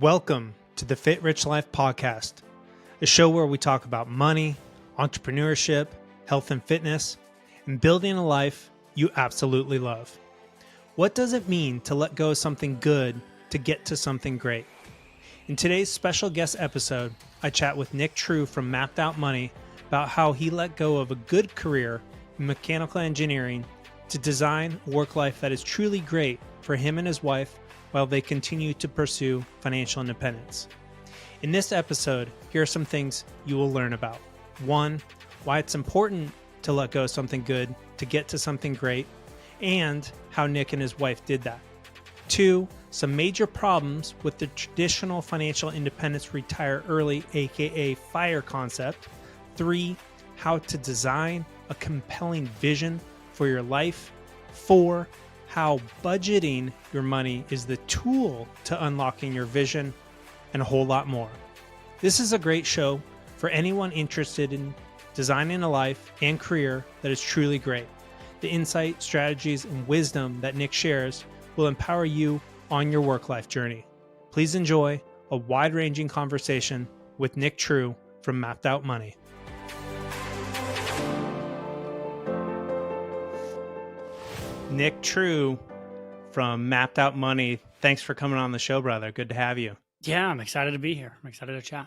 Welcome to the Fit Rich Life podcast, a show where we talk about money, entrepreneurship, health and fitness, and building a life you absolutely love. What does it mean to let go of something good to get to something great? In today's special guest episode, I chat with Nick True from Mapped Out Money about how he let go of a good career in mechanical engineering to design a work life that is truly great for him and his wife while they continue to pursue financial independence. In this episode, here are some things you will learn about. 1, why it's important to let go of something good to get to something great, and how Nick and his wife did that. 2, some major problems with the traditional financial independence retire early, aka FIRE concept. 3, how to design a compelling vision for your life. 4, how budgeting your money is the tool to unlocking your vision, and a whole lot more. This is a great show for anyone interested in designing a life and career that is truly great. The insight, strategies, and wisdom that Nick shares will empower you on your work-life journey. Please enjoy a wide-ranging conversation with Nick True from Mapped Out Money. Nick True from Mapped Out Money. Thanks for coming on the show, brother. Good to have you. Yeah, I'm excited to be here. I'm excited to chat.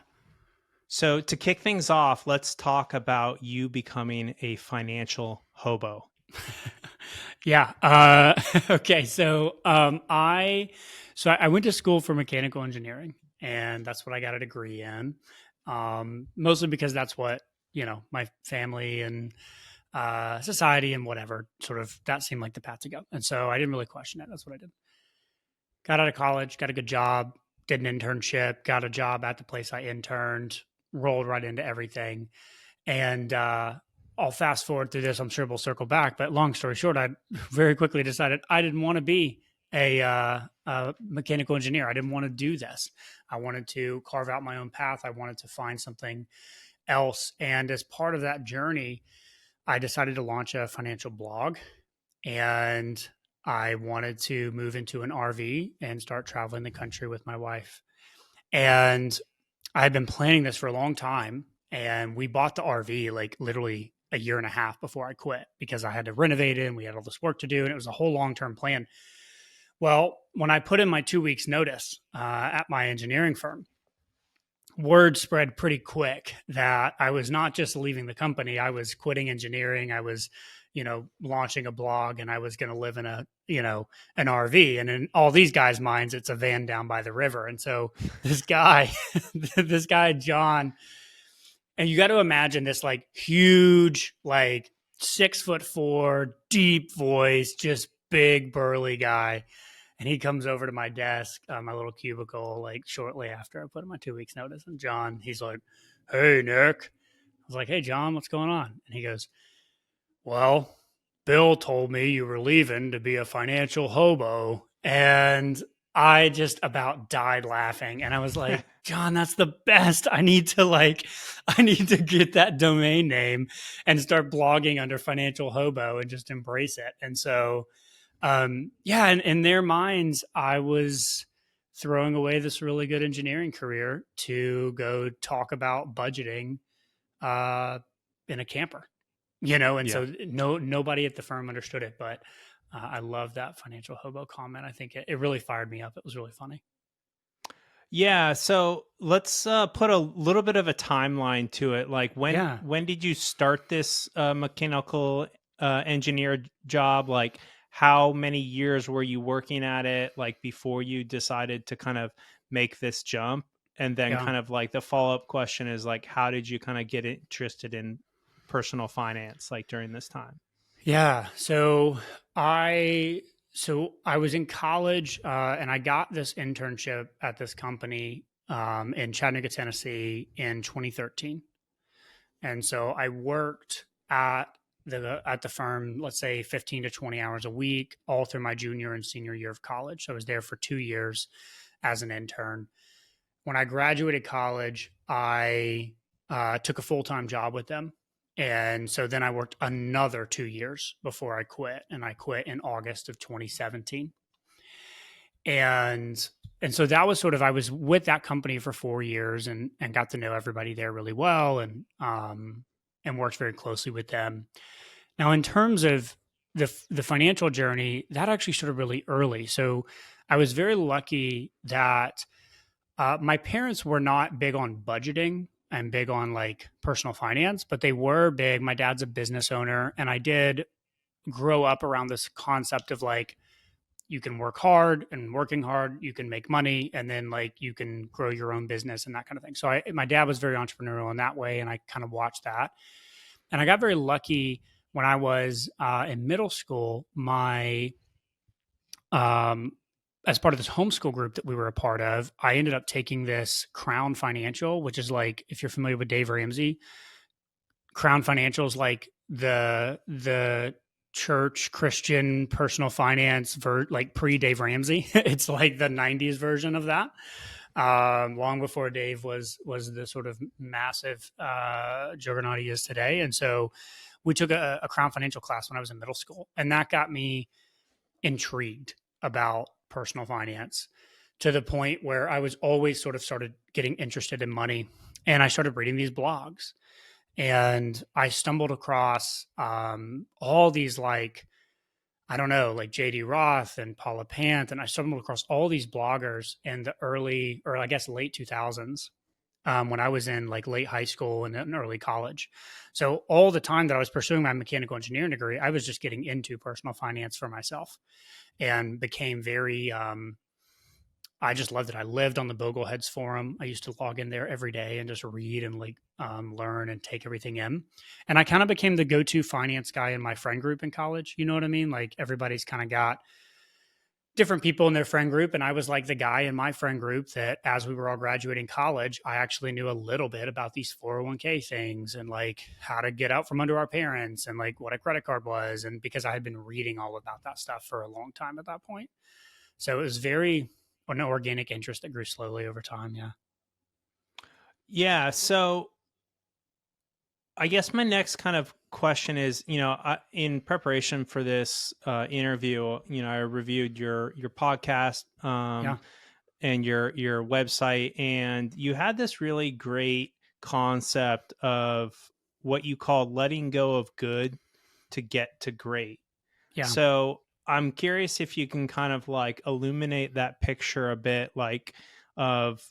So to kick things off, let's talk about you becoming a financial hobo. Yeah. Okay. I went to school for mechanical engineering, and that's what I got a degree in. Mostly because that's what, my family and society and whatever, sort of, that seemed like the path to go. And so I didn't really question it. That's what I did. Got out of college, got a good job, did an internship, got a job at the place I interned, rolled right into everything. And I'll fast forward through this. I'm sure we'll circle back. But long story short, I very quickly decided I didn't want to be a mechanical engineer. I didn't want to do this. I wanted to carve out my own path. I wanted to find something else. And as part of that journey, I decided to launch a financial blog, and I wanted to move into an RV and start traveling the country with my wife. And I had been planning this for a long time, and we bought the RV like literally a year and a half before I quit because I had to renovate it and we had all this work to do, and it was a whole long-term plan. Well, when I put in my 2 weeks notice at my engineering firm, word spread pretty quick that I was not just leaving the company. I was quitting engineering. I was, launching a blog, and I was going to live in an RV. And in all these guys' minds, it's a van down by the river. And so this guy, John, and you got to imagine this like huge, like 6'4", deep voice, just big burly guy. And he comes over to my desk, my little cubicle, like shortly after I put in my 2 weeks notice. And John, he's like, "Hey, Nick." I was like, "Hey, John, what's going on?" And he goes, "Well, Bill told me you were leaving to be a financial hobo." And I just about died laughing. And I was like, "John, that's the best. I need to get that domain name and start blogging under financial hobo and just embrace it." And so, and in their minds, I was throwing away this really good engineering career to go talk about budgeting in a camper, and so nobody at the firm understood it, but I love that financial hobo comment. I think it really fired me up. It was really funny. Yeah. So let's put a little bit of a timeline to it. Like when did you start this mechanical engineer job? Like, how many years were you working at it, like before you decided to kind of make this jump? And then kind of like the follow-up question is like, how did you kind of get interested in personal finance, like during this time? Yeah. So I was in college and I got this internship at this company in Chattanooga, Tennessee in 2013. And so I worked at the firm, let's say 15 to 20 hours a week, all through my junior and senior year of college. So I was there for 2 years as an intern. When I graduated college, I took a full-time job with them. And so then I worked another 2 years before I quit, and I quit in August of 2017. And and so that was sort of, I was with that company for 4 years and got to know everybody there really well, and worked very closely with them. Now, in terms of the financial journey, that actually started really early. So I was very lucky that my parents were not big on budgeting and big on like personal finance, but they were big. My dad's a business owner, and I did grow up around this concept of like, you can work hard, and working hard you can make money, and then like you can grow your own business and that kind of thing. So my dad was very entrepreneurial in that way, and I kind of watched that. And I got very lucky when I was in middle school. My um, as part of this homeschool group that we were a part of, I ended up taking this Crown Financial, which is like, if you're familiar with Dave Ramsey, Crown Financial is like the church Christian personal finance like pre Dave Ramsey. It's like the '90s version of that. Long before Dave was the sort of massive juggernaut he is today. And so we took a Crown Financial class when I was in middle school, and that got me intrigued about personal finance to the point where I was always sort of started getting interested in money, and I started reading these blogs, and I stumbled across all these, like, I don't know, like JD Roth and Paula Pant, and I stumbled across all these bloggers in the early, or I guess late 2000s, when I was in like late high school and in early college. So all the time that I was pursuing my mechanical engineering degree, I was just getting into personal finance for myself, and became very I just loved it. I lived on the Bogleheads forum. I used to log in there every day and just read and like learn and take everything in. And I kind of became the go-to finance guy in my friend group in college. You know what I mean? Like, everybody's kind of got different people in their friend group, and I was like the guy in my friend group that, as we were all graduating college, I actually knew a little bit about these 401k things, and like how to get out from under our parents, and like what a credit card was, and because I had been reading all about that stuff for a long time at that point. So it was very an organic interest that grew slowly over time. Yeah. Yeah. So I guess my next kind of question is, in preparation for this interview, I reviewed your podcast, Yeah. and your website, and you had this really great concept of what you call letting go of good to get to great. Yeah. So I'm curious if you can kind of like illuminate that picture a bit, like of,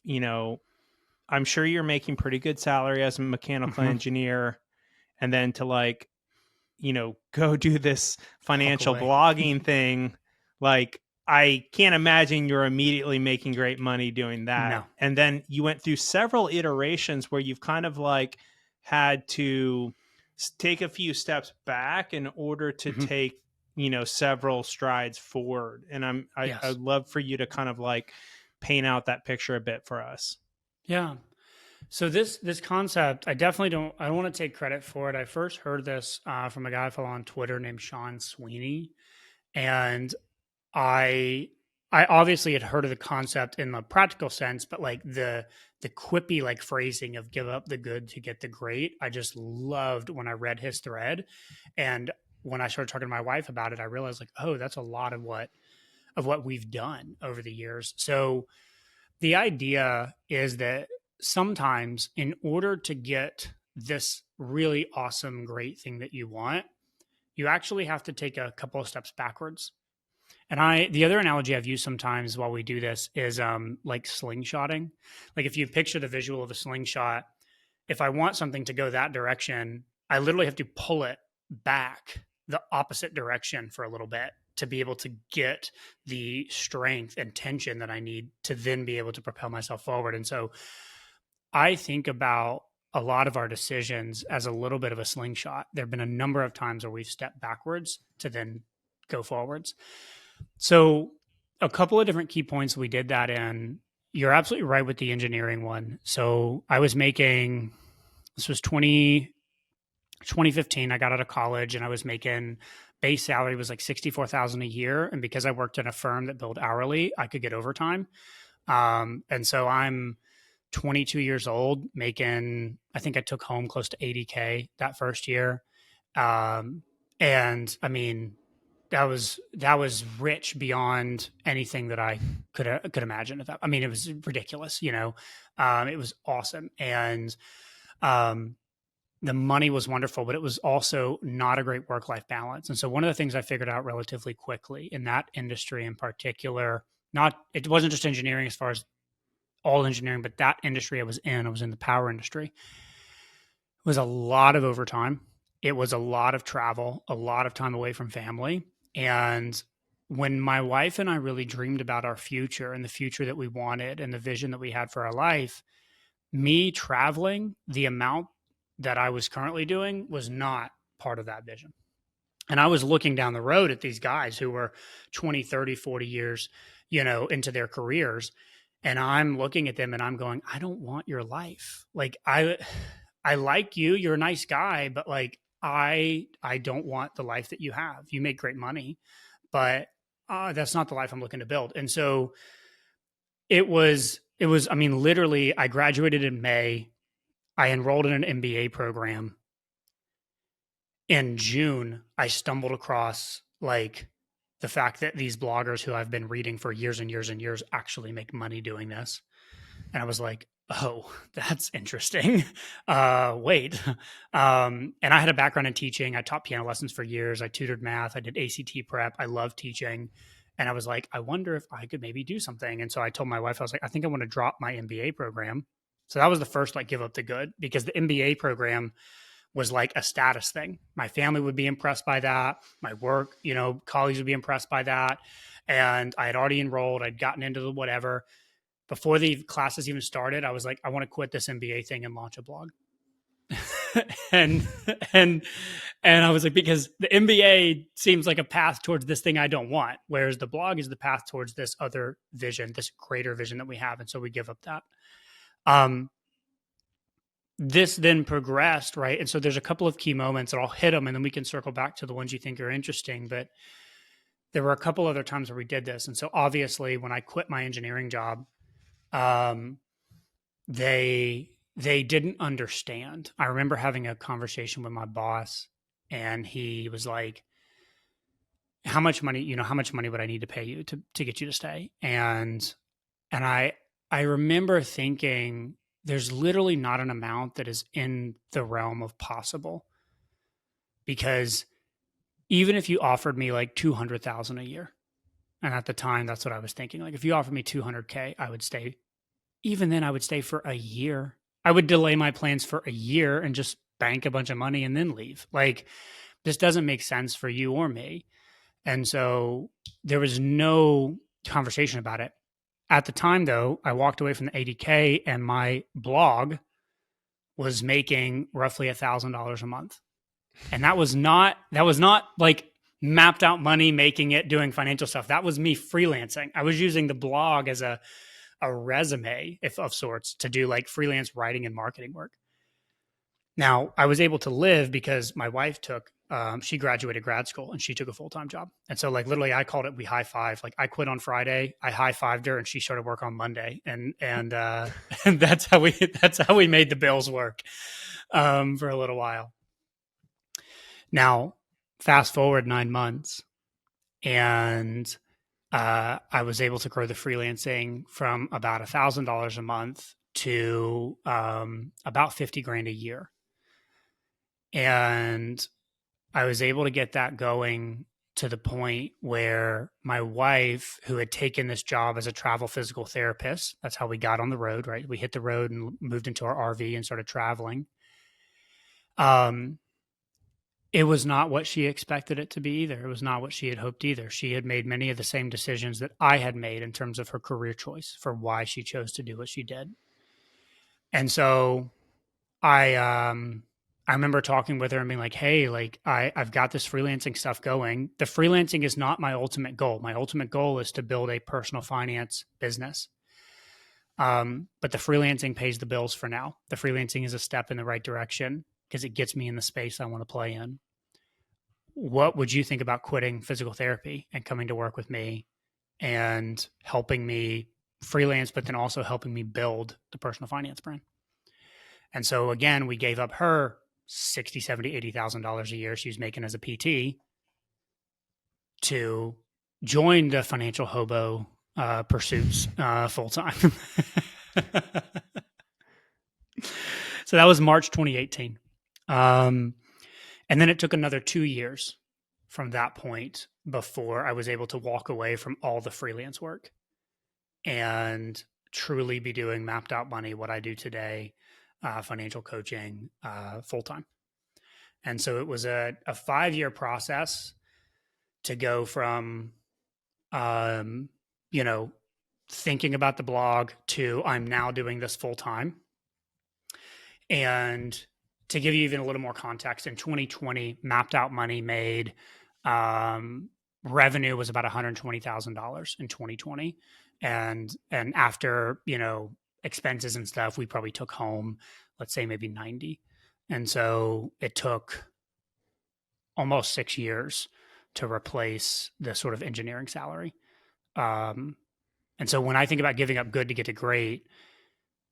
I'm sure you're making pretty good salary as a mechanical Mhm. engineer, and then to like, go do this Walk financial away. blogging thing. Like, I can't imagine you're immediately making great money doing that. No. And then you went through several iterations where you've kind of like had to take a few steps back in order to Mhm. take, several strides forward. And I'd Yes. love for you to kind of like paint out that picture a bit for us. Yeah. So this concept, I don't want to take credit for it. I first heard this from a guy I follow on Twitter named Sean Sweeney, and I I obviously had heard of the concept in the practical sense, but like the quippy like phrasing of "give up the good to get the great," I just loved when I read his thread, and when I started talking to my wife about it, I realized like, oh, that's a lot of what we've done over the years. So the idea is that sometimes, in order to get this really awesome, great thing that you want, you actually have to take a couple of steps backwards. And the other analogy I've used sometimes while we do this is like slingshotting. Like, if you picture the visual of a slingshot, if I want something to go that direction, I literally have to pull it back the opposite direction for a little bit to be able to get the strength and tension that I need to then be able to propel myself forward. And so I think about a lot of our decisions as a little bit of a slingshot. There have been a number of times where we've stepped backwards to then go forwards. So, a couple of different key points we did that in. You're absolutely right with the engineering one. So, I was making, this was 2015. I got out of college, and I was making, base salary was like 64,000 a year. And because I worked in a firm that billed hourly, I could get overtime. And so I'm 22 years old, making, I think I took home close to 80K that first year. Um, and I mean, that was rich beyond anything that I could imagine. I mean, it was ridiculous. It was awesome, and um, the money was wonderful, but it was also not a great work life balance. And so one of the things I figured out relatively quickly in that industry in particular, not it wasn't just engineering as far as all engineering, but that industry I was in the power industry, was a lot of overtime. It was a lot of travel, a lot of time away from family. And when my wife and I really dreamed about our future and the future that we wanted and the vision that we had for our life, me traveling the amount that I was currently doing was not part of that vision. And I was looking down the road at these guys who were 20, 30, 40 years, into their careers. And I'm looking at them and I'm going, I don't want your life. Like I like you, you're a nice guy, but like I don't want the life that you have. You make great money, but that's not the life I'm looking to build. And so I mean, literally, I graduated in May. I enrolled in an MBA program. In June, I stumbled across like the fact that these bloggers who I've been reading for years and years and years actually make money doing this. And I was like, oh, that's interesting. Wait. And I had a background in teaching. I taught piano lessons for years. I tutored math. I did ACT prep. I love teaching. And I was like, I wonder if I could maybe do something. And so I told my wife, I was like, I think I want to drop my MBA program. So that was the first like give up the good, because the MBA program was like a status thing. My family would be impressed by that. My work, colleagues would be impressed by that. And I had already enrolled. I'd gotten into the whatever. Before the classes even started, I was like, I want to quit this MBA thing and launch a blog. and and I was like, because the MBA seems like a path towards this thing I don't want, whereas the blog is the path towards this other vision, this greater vision that we have. And so we give up that. This then progressed, right? And so there's a couple of key moments, and I'll hit them, and then we can circle back to the ones you think are interesting. But there were a couple other times where we did this. And so obviously when I quit my engineering job, they didn't understand. I remember having a conversation with my boss, and he was like, how much money would I need to pay you to get you to stay? And I remember thinking, there's literally not an amount that is in the realm of possible, because even if you offered me like 200,000 a year, and at the time that's what I was thinking, like if you offered me 200K, I would stay. Even then I would stay for a year. I would delay my plans for a year and just bank a bunch of money and then leave. Like, this doesn't make sense for you or me. And so there was no conversation about it. At the time, though, I walked away from the 80K, and my blog was making roughly $1,000 a month. And that was not like mapped out money, making it, doing financial stuff. That was me freelancing. I was using the blog as a resume of sorts to do like freelance writing and marketing work. Now, I was able to live because my wife she graduated grad school and she took a full-time job. And so like literally I called it, we high five. Like I quit on Friday, I high fived her, and she started work on Monday. And and that's how we made the bills work for a little while. Now, fast forward 9 months, and I was able to grow the freelancing from about $1,000 a month to about 50 grand a year. And I was able to get that going to the point where my wife, who had taken this job as a travel physical therapist, that's how we got on the road, right? We hit the road and moved into our RV and started traveling. It was not what she expected it to be either. It was not what she had hoped either. She had made many of the same decisions that I had made in terms of her career choice for why she chose to do what she did. And so I remember talking with her and being like, hey, like I've got this freelancing stuff going. The freelancing is not my ultimate goal. My ultimate goal is to build a personal finance business. But the freelancing pays the bills for now. The freelancing is a step in the right direction because it gets me in the space I want to play in. What would you think about quitting physical therapy and coming to work with me and helping me freelance, but then also helping me build the personal finance brand? And so again, we gave up her $60,000, $70,000, $80,000 a year she was making as a PT to join the financial hobo pursuits full time. So that was March 2018. And then it took another 2 years from that point before I was able to walk away from all the freelance work and truly be doing mapped out money, what I do today, financial coaching full time. And so it was a 5-year process to go from, you know, thinking about the blog to I'm now doing this full time. And to give you even a little more context, in 2020, mapped out money made revenue was about $120,000 in 2020. And after, expenses and stuff, we probably took home, let's say maybe 90. And so it took almost 6 years to replace the sort of engineering salary. And so when I think about giving up good to get to great,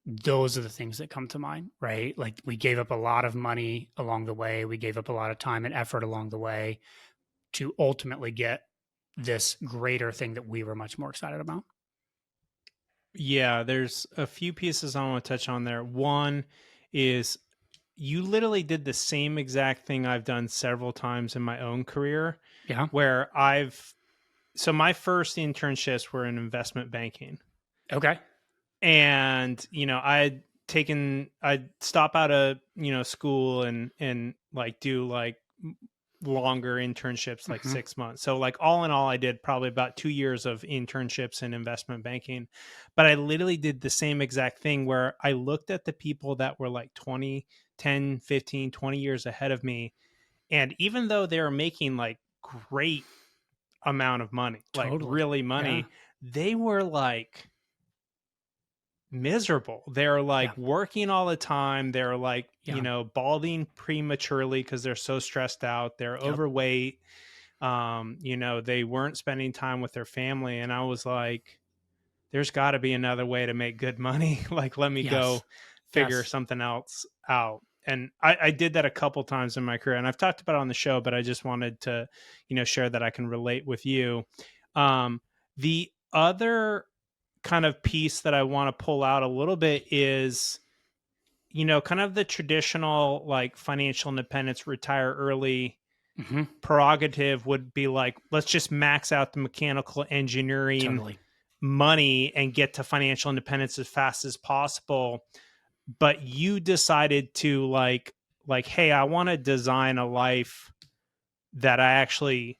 those are the things that come to mind, right? Like we gave up a lot of money along the way. We gave up a lot of time and effort along the way to ultimately get this greater thing that we were much more excited about. Yeah, there's a few pieces I want to touch on there. One is you literally did the same exact thing I've done several times in my own career. Yeah. Where so my first internships were in investment banking. Okay. And, I'd stop out of, school and like do like longer internships, like 6 months. So like all in all, I did probably about 2 years of internships in investment banking, but I literally did the same exact thing where I looked at the people that were like 10, 15, 20 years ahead of me. And even though they were making like great amount of money, like really money, they were like miserable. They're like working all the time. They're like, balding prematurely because they're so stressed out. They're overweight. They weren't spending time with their family. And I was like, there's got to be another way to make good money. Like, let me go figure something else out. And I did that a couple times in my career, and I've talked about it on the show, but I just wanted to, share that I can relate with you. The other kind of piece that I want to pull out a little bit is, kind of the traditional like financial independence, retire early prerogative would be like, let's just max out the mechanical engineering money and get to financial independence as fast as possible. But you decided to like, hey, I want to design a life that I actually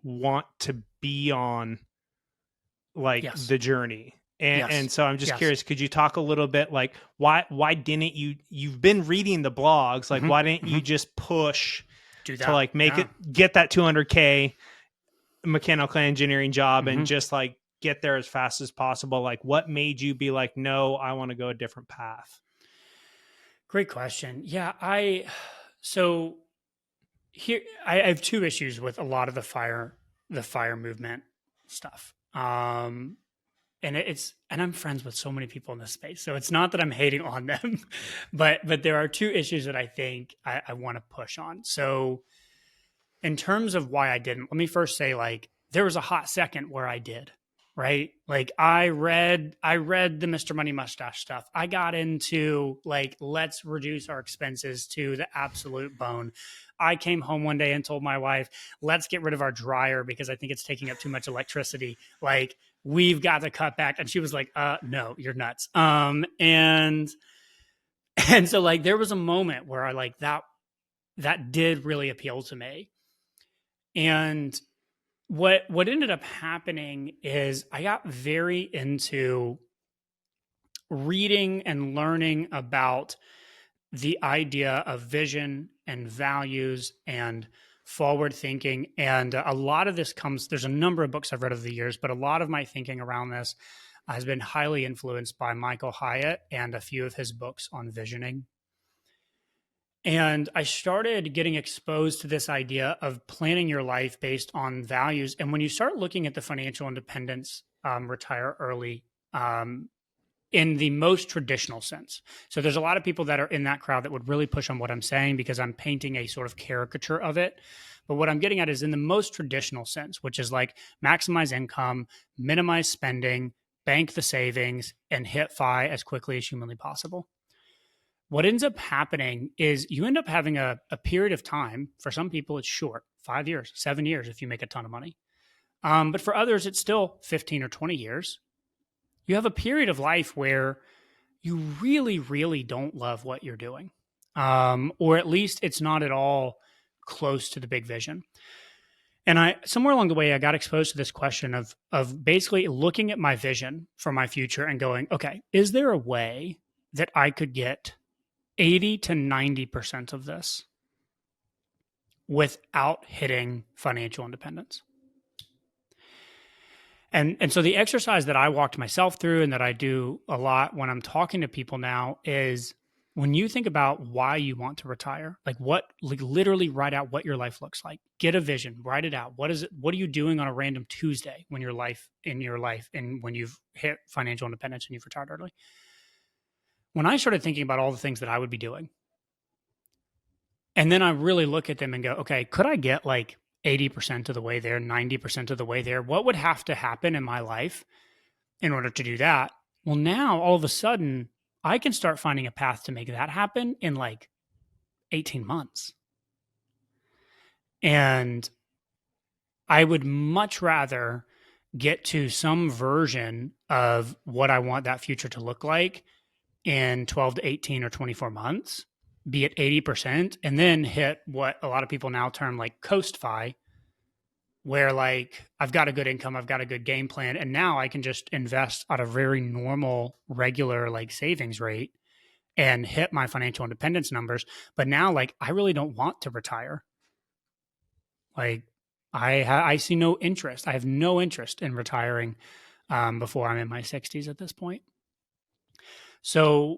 want to be on, like the journey. And so I'm just curious, could you talk a little bit like why didn't you've been reading the blogs, like why didn't you just push to like make it, get that 200K mechanical engineering job and just like get there as fast as possible? Like what made you be like, no, I want to go a different path? Great question. Yeah, so here I have two issues with a lot of the fire movement stuff. And I'm friends with so many people in this space, so it's not that I'm hating on them, but there are two issues that I think I want to push on. So in terms of why I didn't, let me first say, like, there was a hot second where I did, right? Like I read the Mr. Money Mustache stuff. I got into like, let's reduce our expenses to the absolute bone. I came home one day and told my wife, let's get rid of our dryer because I think it's taking up too much electricity. Like we've got to cut back. And she was like, no, you're nuts. And so like, there was a moment where I like that did really appeal to me. And what ended up happening is I got very into reading and learning about the idea of vision and values and forward thinking. And a lot of this there's a number of books I've read over the years, but a lot of my thinking around this has been highly influenced by Michael Hyatt and a few of his books on visioning. And I started getting exposed to this idea of planning your life based on values. And when you start looking at the financial independence, retire early in the most traditional sense. So there's a lot of people that are in that crowd that would really push on what I'm saying because I'm painting a sort of caricature of it. But what I'm getting at is in the most traditional sense, which is like maximize income, minimize spending, bank the savings, and hit FI as quickly as humanly possible. What ends up happening is you end up having a period of time. For some people, it's short, 5 years, 7 years if you make a ton of money. But for others, it's still 15 or 20 years. You have a period of life where you really, really don't love what you're doing. Or at least it's not at all close to the big vision. And I somewhere along the way, I got exposed to this question of basically looking at my vision for my future and going, okay, is there a way that I could get 80 to 90% of this without hitting financial independence? And so the exercise that I walked myself through and that I do a lot when I'm talking to people now is when you think about why you want to retire, like literally write out what your life looks like. Get a vision, write it out. What is it? What are you doing on a random Tuesday when your life and when you've hit financial independence and you've retired early? When I started thinking about all the things that I would be doing, and then I really look at them and go, okay, could I get like 80% of the way there, 90% of the way there? What would have to happen in my life in order to do that? Well, now all of a sudden, I can start finding a path to make that happen in like 18 months. And I would much rather get to some version of what I want that future to look like in 12 to 18 or 24 months, be at 80%, and then hit what a lot of people now term like coast fi, where like I've got a good income, I've got a good game plan, and now I can just invest at a very normal, regular like savings rate and hit my financial independence numbers. But now like I really don't want to retire. Like I see no interest. I have no interest in retiring before I'm in my 60s at this point. So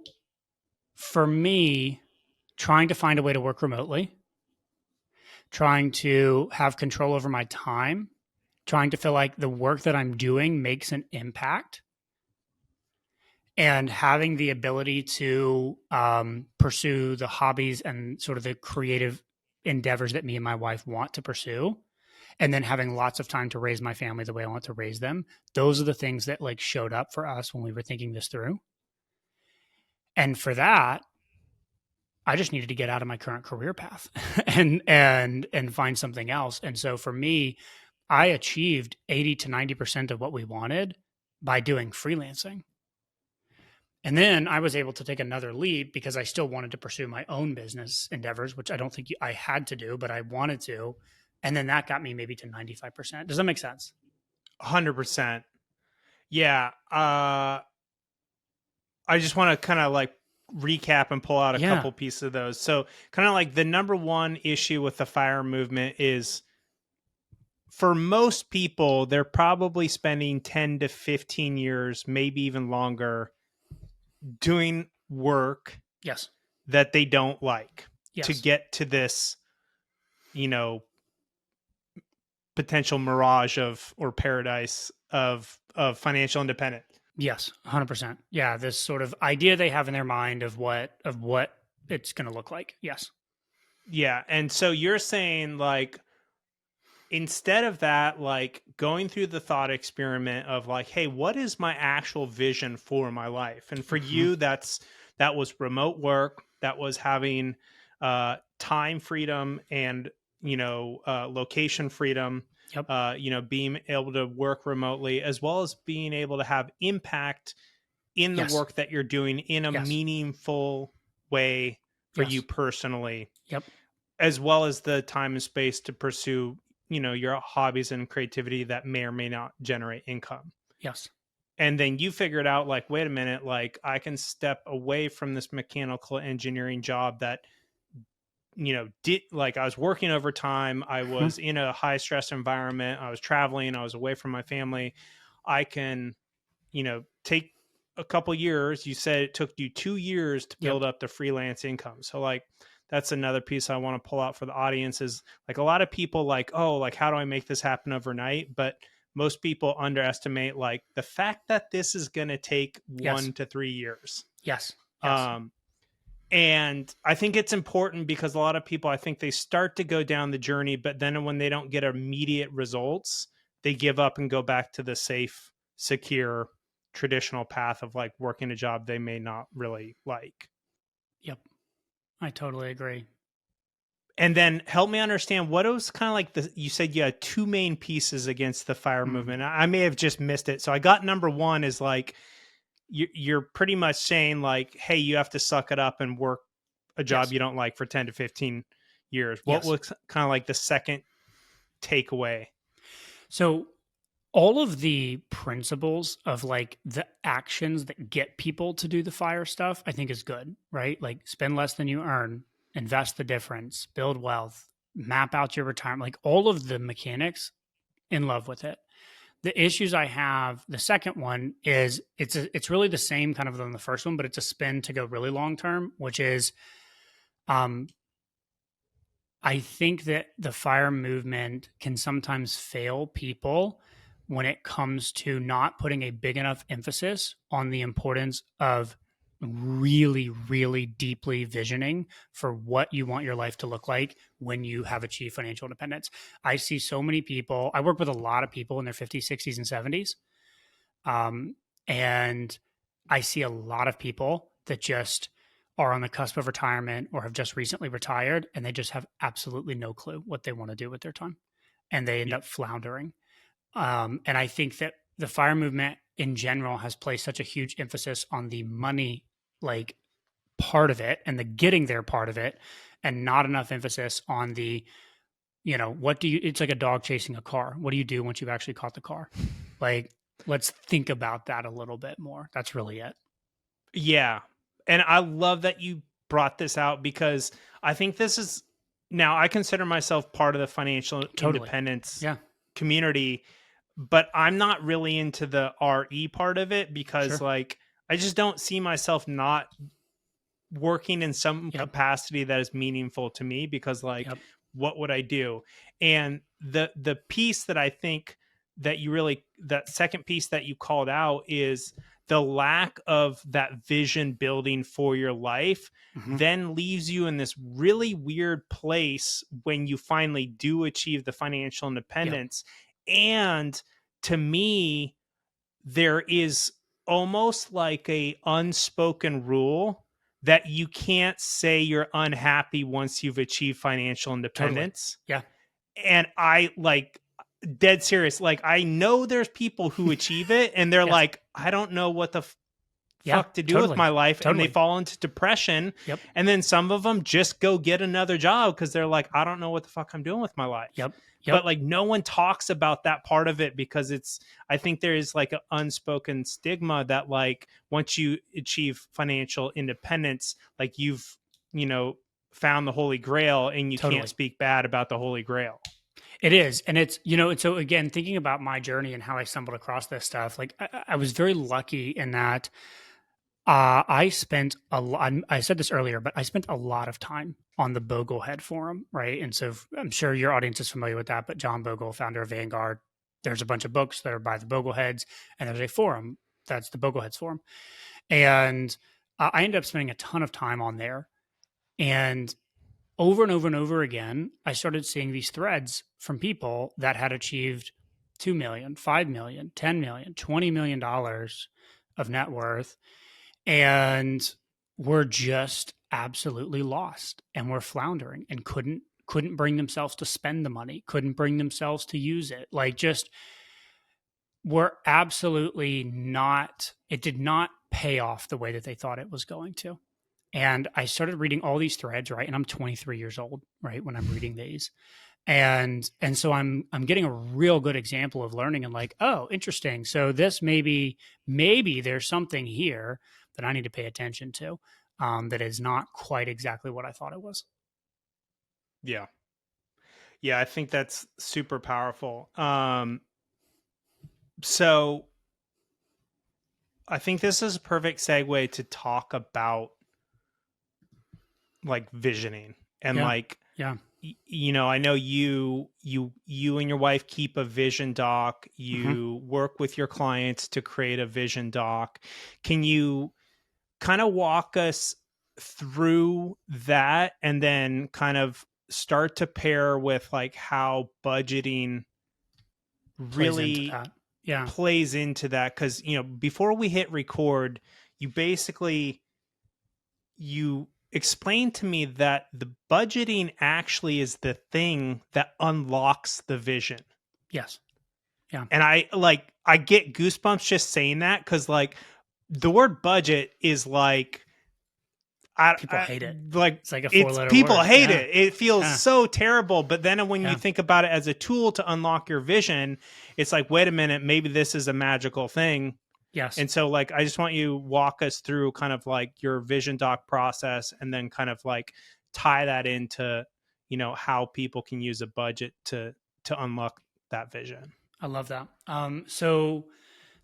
for me, trying to find a way to work remotely, trying to have control over my time, trying to feel like the work that I'm doing makes an impact, and having the ability to pursue the hobbies and sort of the creative endeavors that me and my wife want to pursue, and then having lots of time to raise my family the way I want to raise them. Those are the things that like showed up for us when we were thinking this through. And for that, I just needed to get out of my current career path and find something else. And so for me, I achieved 80 to 90% of what we wanted by doing freelancing. And then I was able to take another leap because I still wanted to pursue my own business endeavors, which I don't think I had to do, but I wanted to. And then that got me maybe to 95%. Does that make sense? 100%. Yeah. I just want to kind of like recap and pull out a couple pieces of those. So kind of like the number one issue with the FIRE movement is for most people, they're probably spending 10 to 15 years, maybe even longer, doing work that they don't like to get to this, potential mirage or paradise of financial independence. Yes, 100%. Yeah, this sort of idea they have in their mind of what it's going to look like. Yes. Yeah, and so you're saying like instead of that, like going through the thought experiment of like, hey, what is my actual vision for my life? And for you, that was remote work, that was having time freedom and location freedom. Being able to work remotely, as well as being able to have impact in the work that you're doing in a meaningful way for you personally. As well as the time and space to pursue, your hobbies and creativity that may or may not generate income. And then you figured out like, wait a minute, like I can step away from this mechanical engineering job that I was working overtime. I was in a high stress environment. I was traveling. I was away from my family. I can, take a couple years. You said it took you 2 years to build up the freelance income. So like, that's another piece I want to pull out for the audience is like a lot of people like, oh, like how do I make this happen overnight? But most people underestimate like the fact that this is going to take Yes. 1 to 3 years. Yes. Yes. Um, and I think it's important because a lot of people, I think they start to go down the journey, but then when they don't get immediate results, they give up and go back to the safe, secure, traditional path of like working a job they may not really like. Yep. I totally agree. And then help me understand what was kind of like you said you had two main pieces against the fire movement. I may have just missed it. So I got number one is like, you're pretty much saying like, hey, you have to suck it up and work a job Yes. you don't like for 10 to 15 years. What Yes. was kind of like the second takeaway? So all of the principles of like the actions that get people to do the fire stuff, I think is good, right? Like spend less than you earn, invest the difference, build wealth, map out your retirement, like all of the mechanics, in love with it. The issues I have, the second one is it's really the same kind of than the first one, but it's a spin to go really long term, which is um I think that the fire movement can sometimes fail people when it comes to not putting a big enough emphasis on the importance of really, really deeply visioning for what you want your life to look like when you have achieved financial independence. I see so many people, I work with a lot of people in their 50s, 60s, and 70s. And I see a lot of people that just are on the cusp of retirement or have just recently retired and they just have absolutely no clue what they want to do with their time and they end Yeah. up floundering. And I think that the fire movement in general has placed such a huge emphasis on the money, like part of it and the getting there part of it, and not enough emphasis on the, what do you, it's like a dog chasing a car. What do you do once you've actually caught the car? Like, let's think about that a little bit more. That's really it. Yeah. And I love that you brought this out because I think this is now I consider myself part of the financial Totally. independence Yeah. community, but I'm not really into the RE part of it because Sure. like I just don't see myself not working in some Yep. capacity that is meaningful to me because like Yep. what would I do? And the piece that I think that you really that second piece that you called out is the lack of that vision building for your life Mhm. then leaves you in this really weird place when you finally do achieve the financial independence. And to me, there is almost like a unspoken rule that you can't say you're unhappy once you've achieved financial Totally. independence. Yeah. And I like dead serious. Like I know there's people who achieve it and they're Yes. like, I don't know what the Yeah. fuck to do with Totally. my life. And they Totally. fall into depression. Yep. And then some of them just go get another job because they're like, I don't know what the fuck I'm doing with my life. Yep. But like no one talks about that part of it because I think there is like an unspoken stigma that like once you achieve financial independence, like you've, found the Holy Grail and you Totally. can't speak bad about the Holy Grail. It is. And it's, and so again, thinking about my journey and how I stumbled across this stuff, like I was very lucky in that I spent a lot, I said this earlier, but I spent a lot of time on the Boglehead forum, right? And so I'm sure your audience is familiar with that, but John Bogle, founder of Vanguard, there's a bunch of books that are by the Bogleheads, and there's a forum that's the Bogleheads forum. And I ended up spending a ton of time on there. And over and over and over again, I started seeing these threads from people that had achieved 2 million, 5 million, 10 million, 20 million dollars of net worth and were just absolutely lost and were floundering and couldn't bring themselves to spend the money, couldn't bring themselves to use it. Like just were absolutely not, it did not pay off the way that they thought it was going to. And I started reading all these threads, right? And I'm 23 years old, right, when I'm reading these. And so I'm getting a real good example of learning and like, oh, interesting. So this maybe there's something here that I need to pay attention to that is not quite exactly what I thought it was. Yeah. Yeah, I think that's super powerful. So I think this is a perfect segue to talk about like visioning and Yeah. like, Yeah. I know you and your wife keep a vision doc. Mhm. You work with your clients to create a vision doc. Can you kind of walk us through that and then kind of start to pair with like how budgeting Plays into really that. Yeah. plays into that? Because before we hit record, you basically you explained to me that the budgeting actually is the thing that unlocks the vision. Yes. Yeah. And I get goosebumps just saying that, because like the word budget is like People hate it. like It's like a it's four-letter people word. hate Yeah. it. It feels Yeah. so terrible. But then when you Yeah. think about it as a tool to unlock your vision, it's like, wait a minute, maybe this is a magical thing. Yes. And so like I just want you to walk us through kind of like your vision doc process, and then kind of like tie that into, how people can use a budget to unlock that vision. I love that. So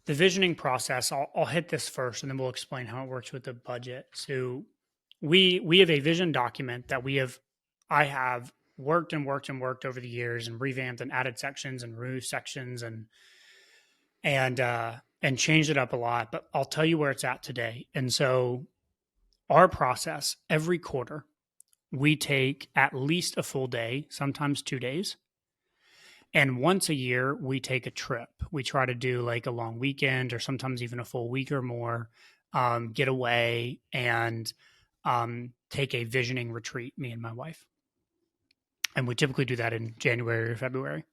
the visioning process, I'll hit this first, and then we'll explain how it works with the budget. So we have a vision document that I have worked and worked and worked over the years, and revamped and added sections and removed sections and changed it up a lot. But I'll tell you where it's at today. And so our process every quarter, we take at least a full day, sometimes 2 days. And once a year, we take a trip. We try to do like a long weekend or sometimes even a full week or more, get away and take a visioning retreat, me and my wife. And we typically do that in January or February.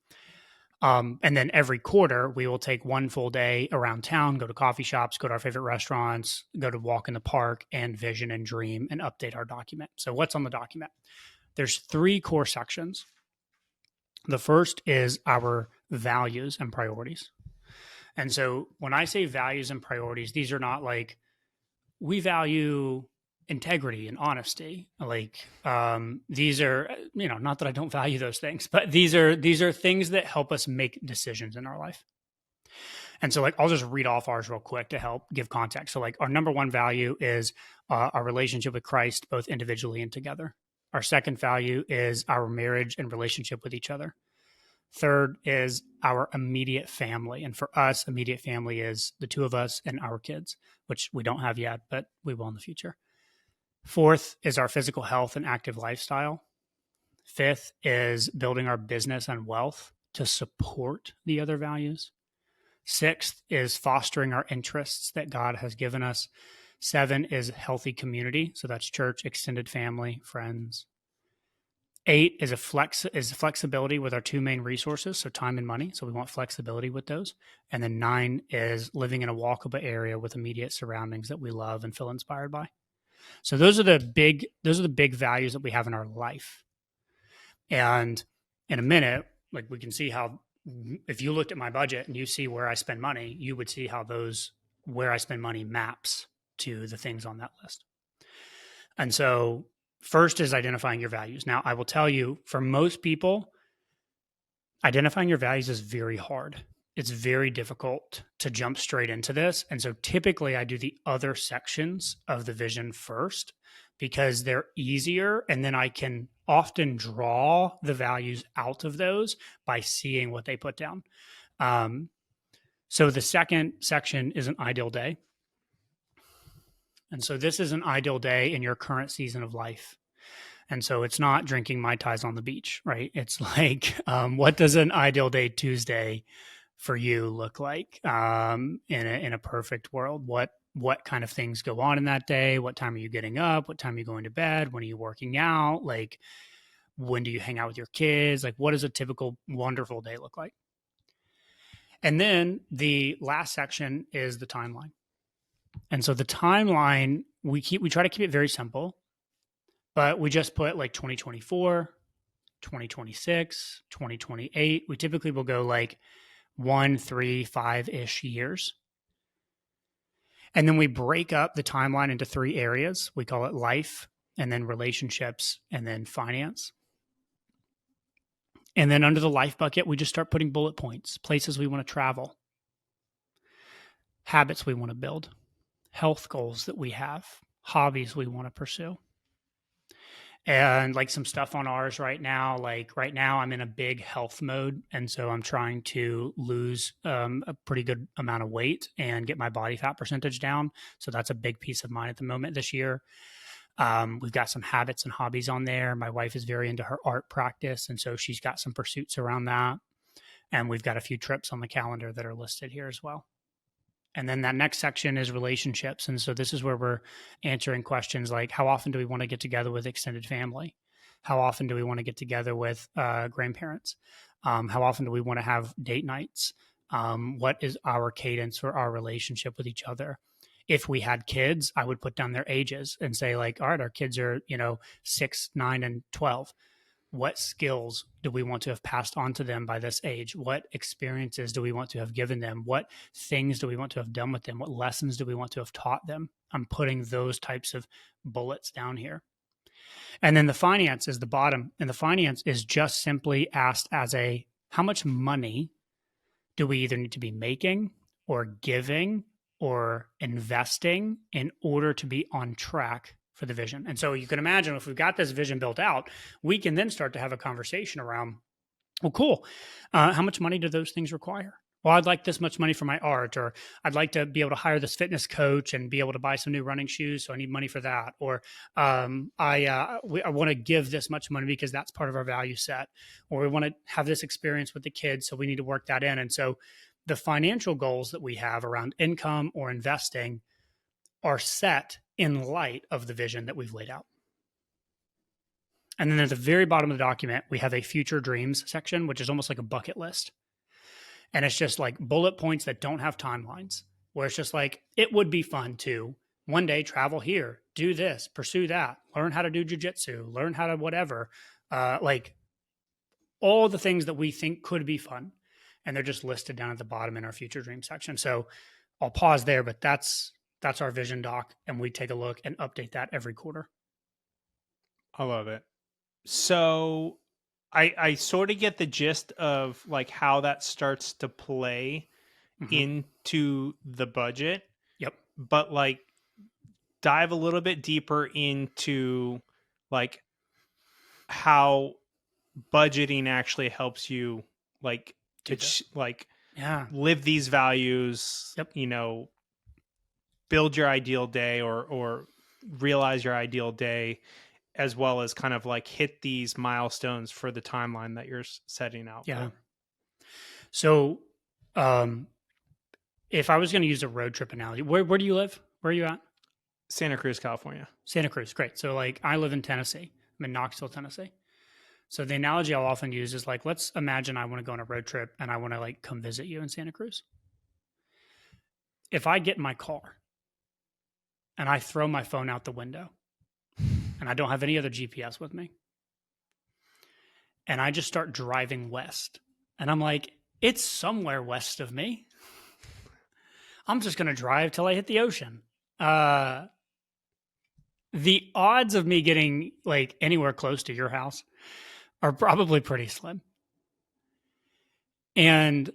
And then every quarter, we will take one full day around town, go to coffee shops, go to our favorite restaurants, go to walk in the park, and vision and dream and update our document. So, what's on the document? There's 3 core sections. The first is our values and priorities. And so, when I say values and priorities, these are not like we value integrity and honesty. Like these are, not that I don't value those things, but these are things that help us make decisions in our life. And so, like, I'll just read off ours real quick to help give context. So, like, our number one value is our relationship with Christ, both individually and together. Our second value is our marriage and relationship with each other. Third is our immediate family. And for us, immediate family is the 2 of us and our kids, which we don't have yet, but we will in the future. Fourth is our physical health and active lifestyle. Fifth is building our business and wealth to support the other values. Sixth is fostering our interests that God has given us. 7 is healthy community. So that's church, extended family, friends. 8 is flexibility with our 2 main resources, so time and money. So we want flexibility with those. And then 9 is living in a walkable area with immediate surroundings that we love and feel inspired by. So those are the big values that we have in our life. And in a minute, like we can see how, if you looked at my budget and you see where I spend money, you would see how where I spend money maps to the things on that list. And so first is identifying your values. Now, I will tell you, for most people, identifying your values is very hard. It's very difficult to jump straight into this. And so typically I do the other sections of the vision first because they're easier. And then I can often draw the values out of those by seeing what they put down. So the second section is an ideal day. And so this is an ideal day in your current season of life. And so it's not drinking Mai Tais on the beach, right? It's like, what does an ideal day Tuesday for you look like in a perfect world? What kind of things go on in that day? What time are you getting up? What time are you going to bed? When are you working out? Like, when do you hang out with your kids? Like, what does a typical wonderful day look like? And then the last section is the timeline. And so the timeline, we try to keep it very simple, but we just put like 2024, 2026, 2028. We typically will go like 1, 3, 5-ish years. And then we break up the timeline into 3 areas. We call it life, and then relationships, and then finance. And then under the life bucket, we just start putting bullet points, places we want to travel, habits we want to build, health goals that we have, hobbies we want to pursue. and like some stuff on ours right now. Like right now, I'm in a big health mode, and so I'm trying to lose a pretty good amount of weight and get my body fat percentage down. So that's a big piece of mine at the moment this year. We've got some habits and hobbies on there. My wife is very into her art practice, and so she's got some pursuits around that. And we've got a few trips on the calendar that are listed here as well. And then that next section is relationships. And so this is where we're answering questions like, how often do we want to get together with extended family? How often do we want to get together with grandparents? How often do we want to have date nights? What is our cadence for our relationship with each other? If we had kids, I would put down their ages and say, like, all right, our kids are, 6, 9, and 12. What skills do we want to have passed on to them by this age? What experiences do we want to have given them? What things do we want to have done with them? What lessons do we want to have taught them? I'm putting those types of bullets down here. And then the finance is the bottom. And the finance is just simply asked as a, how much money do we either need to be making or giving or investing in order to be on track for the vision? And so you can imagine if we've got this vision built out, we can then start to have a conversation around, well, cool. How much money do those things require? Well, I'd like this much money for my art, or I'd like to be able to hire this fitness coach and be able to buy some new running shoes. So I need money for that. Or I want to give this much money because that's part of our value set. Or we want to have this experience with the kids. So we need to work that in. And so the financial goals that we have around income or investing are set in light of the vision that we've laid out. And then at the very bottom of the document, we have a future dreams section, which is almost like a bucket list. And it's just like bullet points that don't have timelines, where it's just like, it would be fun to one day travel here, do this, pursue that, learn how to do jujitsu, learn how to whatever, like all the things that we think could be fun. And they're just listed down at the bottom in our future dream section. So I'll pause there, but that's our vision doc. And we take a look and update that every quarter. I love it. So I sort of get the gist of like how that starts to play into the budget. Yep. But like dive a little bit deeper into like how budgeting actually helps you like live these values, yep. Build your ideal day or realize your ideal day, as well as kind of like hit these milestones for the timeline that you're setting out. Yeah. For. So, if I was going to use a road trip analogy, where do you live? Where are you at? Santa Cruz, California. Santa Cruz. Great. So like I live in Tennessee. I'm in Knoxville, Tennessee. So the analogy I'll often use is like, let's imagine I want to go on a road trip and I want to like come visit you in Santa Cruz. If I get in my car and I throw my phone out the window and I don't have any other GPS with me, and I just start driving west, and I'm like, it's somewhere west of me. I'm just going to drive till I hit the ocean. The odds of me getting like anywhere close to your house are probably pretty slim. And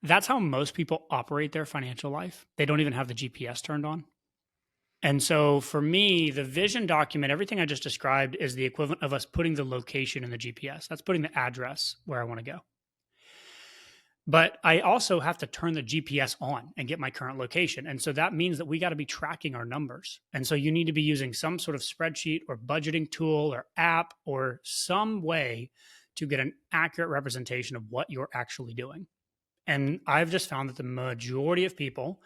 that's how most people operate their financial life. They don't even have the GPS turned on. And so for me, the vision document, everything I just described is the equivalent of us putting the location in the GPS. That's putting the address where I want to go. But I also have to turn the GPS on and get my current location. And so that means that we got to be tracking our numbers. And so you need to be using some sort of spreadsheet or budgeting tool or app or some way to get an accurate representation of what you're actually doing. And I've just found that the majority of people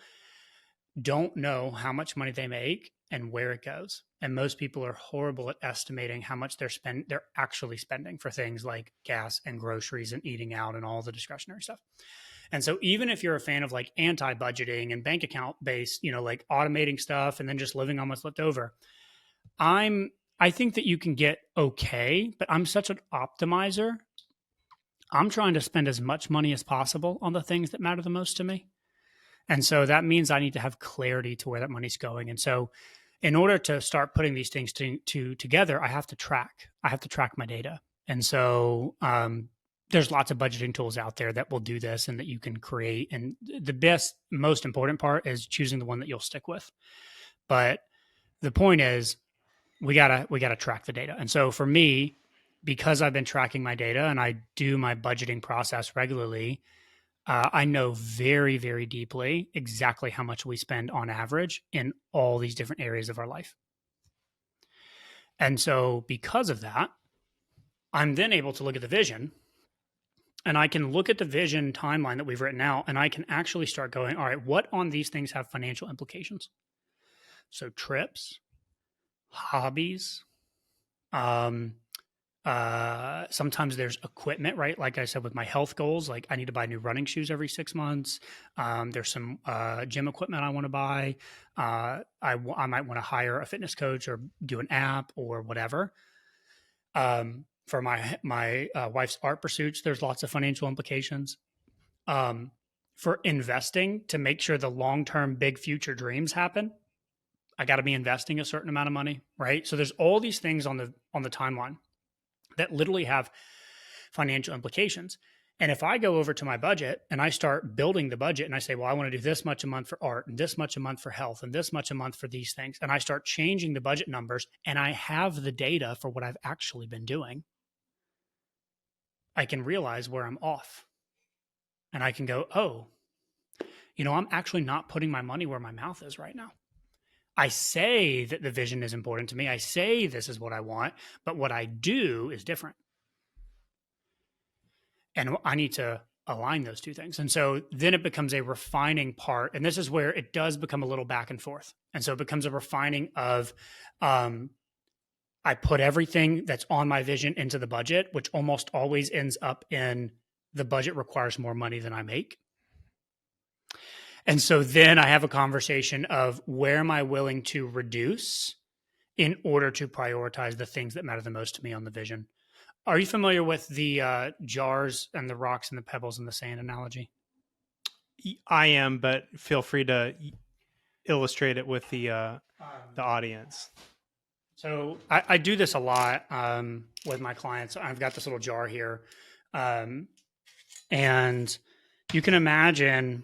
don't know how much money they make and where it goes. And most people are horrible at estimating how much they're actually spending for things like gas and groceries and eating out and all the discretionary stuff. And so even if you're a fan of like anti-budgeting and bank account based, like automating stuff and then just living on what's left over, I think that you can get okay, but I'm such an optimizer. I'm trying to spend as much money as possible on the things that matter the most to me. And so that means I need to have clarity to where that money's going. And so in order to start putting these things together, I have to track my data. And so there's lots of budgeting tools out there that will do this and that you can create. And the most important part is choosing the one that you'll stick with. But the point is, we gotta track the data. And so for me, because I've been tracking my data and I do my budgeting process regularly, I know very, very deeply exactly how much we spend on average in all these different areas of our life. And so because of that, I'm then able to look at the vision, and I can look at the vision timeline that we've written out, and I can actually start going, all right, what on these things have financial implications? So trips, hobbies, sometimes there's equipment, right? Like I said, with my health goals, like I need to buy new running shoes every 6 months. There's some gym equipment I want to buy. I might want to hire a fitness coach or do an app or whatever. For my wife's art pursuits, there's lots of financial implications. For investing, to make sure the long-term big future dreams happen, I got to be investing a certain amount of money, right? So there's all these things on the timeline that literally have financial implications. And if I go over to my budget and I start building the budget and I say, well, I want to do this much a month for art and this much a month for health and this much a month for these things, and I start changing the budget numbers and I have the data for what I've actually been doing, I can realize where I'm off. And I can go, oh, I'm actually not putting my money where my mouth is right now. I say that the vision is important to me. I say this is what I want, but what I do is different. And I need to align those two things. And so then it becomes a refining part. And this is where it does become a little back and forth. And so it becomes a refining of, I put everything that's on my vision into the budget, which almost always ends up in the budget requires more money than I make. And so then I have a conversation of where am I willing to reduce in order to prioritize the things that matter the most to me on the vision. Are you familiar with the jars and the rocks and the pebbles and the sand analogy? I am, but feel free to illustrate it with the audience. So I do this a lot with my clients. I've got this little jar here. And you can imagine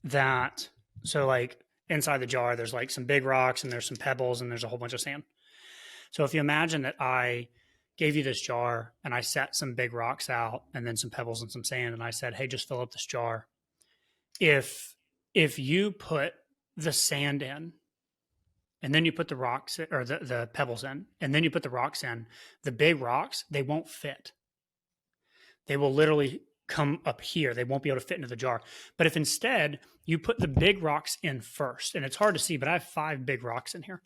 that, so like inside the jar, there's like some big rocks and there's some pebbles and there's a whole bunch of sand. So if you imagine that I gave you this jar and I set some big rocks out and then some pebbles and some sand, and I said, hey, just fill up this jar. If you put the sand in and then you put the rocks or the pebbles in, and then you put the rocks in, the big rocks, they won't fit. They will literally come up here. They won't be able to fit into the jar. But if instead you put the big rocks in first, and it's hard to see, but I have 5 big rocks in here.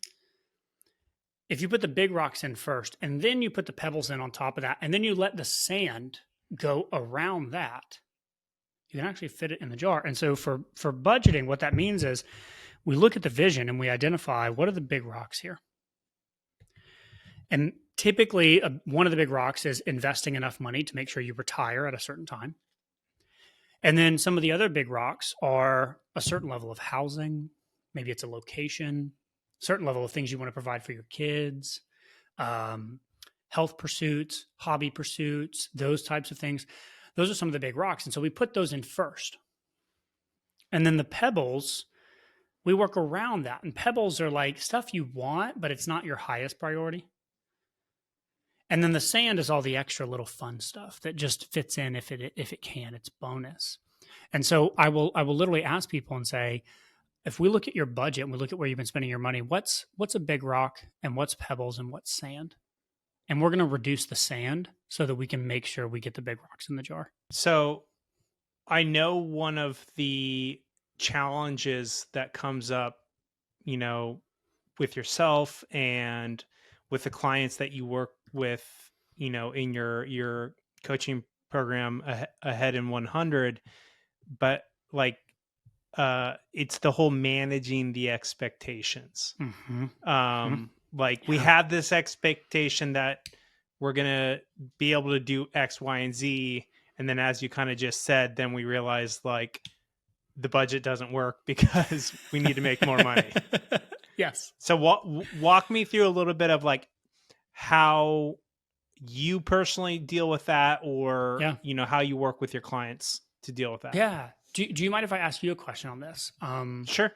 If you put the big rocks in first, and then you put the pebbles in on top of that, and then you let the sand go around that, you can actually fit it in the jar. And so for budgeting, what that means is we look at the vision and we identify what are the big rocks here. And typically, one of the big rocks is investing enough money to make sure you retire at a certain time. And then some of the other big rocks are a certain level of housing. Maybe it's a location, certain level of things you want to provide for your kids, health pursuits, hobby pursuits, those types of things. Those are some of the big rocks. And so we put those in first. And then the pebbles, we work around that. And pebbles are like stuff you want, but it's not your highest priority. And then the sand is all the extra little fun stuff that just fits in if it can. It's bonus. And so I will literally ask people and say, if we look at your budget and we look at where you've been spending your money, what's a big rock and what's pebbles and what's sand? And we're going to reduce the sand so that we can make sure we get the big rocks in the jar. So I know one of the challenges that comes up, with yourself and with the clients that you work with, in your coaching program Ahead in 100, but it's the whole managing the expectations. Mm-hmm. We have this expectation that we're going to be able to do X, Y, and Z. And then as you kind of just said, then we realize the budget doesn't work because we need to make more money. Yes. So walk me through a little bit of how you personally deal with that, or, how you work with your clients to to deal with that. Yeah. Do you mind if I ask you a question on this? Sure.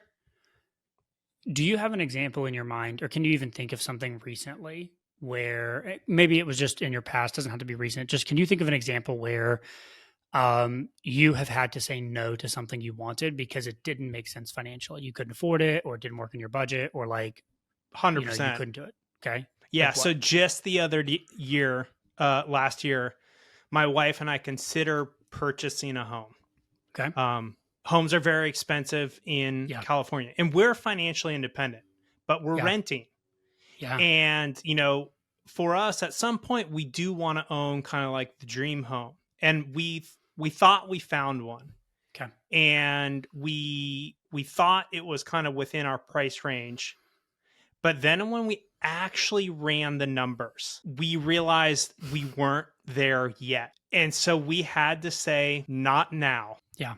do you have an example in your mind, or can you even think of something recently where maybe it was just in your past, doesn't have to be recent, just can you think of an example where you have had to say no to something you wanted because it didn't make sense financially? You couldn't afford it, or it didn't work in your budget, or like, you 100%. couldn't do it. Okay. Yeah. Like So what? just the other year, last year, my wife and I consider purchasing a home. Okay. Homes are very expensive in Yeah. California, and we're financially independent, but we're Yeah. renting. Yeah. And, for us, at some point, we do want to own kind of like the dream home. And we thought we found one, Okay. and we thought it was kind of within our price range. But then when we actually ran the numbers, we realized we weren't there yet. And so we had to say, not now, Yeah.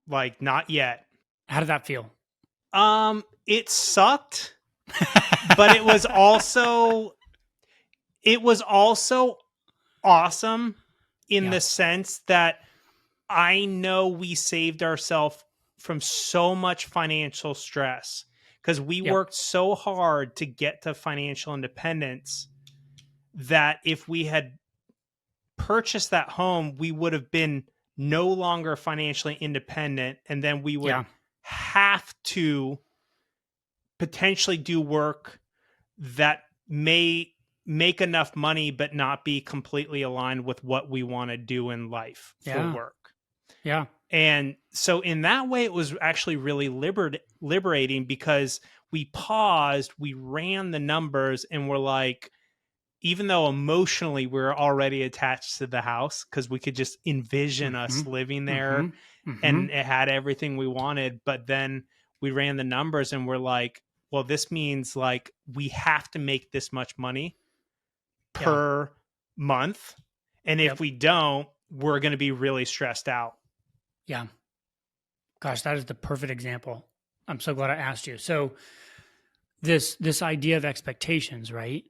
like not yet. How did that feel? It sucked, but it was also awesome in Yeah. the sense that I know we saved ourselves from so much financial stress because we Yep. worked so hard to get to financial independence that if we had purchased that home, we would have been no longer financially independent. And then we would Yeah. have to potentially do work that may make enough money, but not be completely aligned with what we want to do in life for Yeah. work. Yeah. And so in that way, it was actually really liberating because we paused, we ran the numbers, and we're like, even though emotionally we're already attached to the house because we could just envision Mm-hmm. us living there Mm-hmm. Mm-hmm. and it had everything we wanted. But then we ran the numbers and we're like, well, this means like we have to make this much money Yeah. per month. And if Yep. we don't, we're going to be really stressed out. Yeah. Gosh, that is the perfect example. I'm so glad I asked you. So this idea of expectations, right?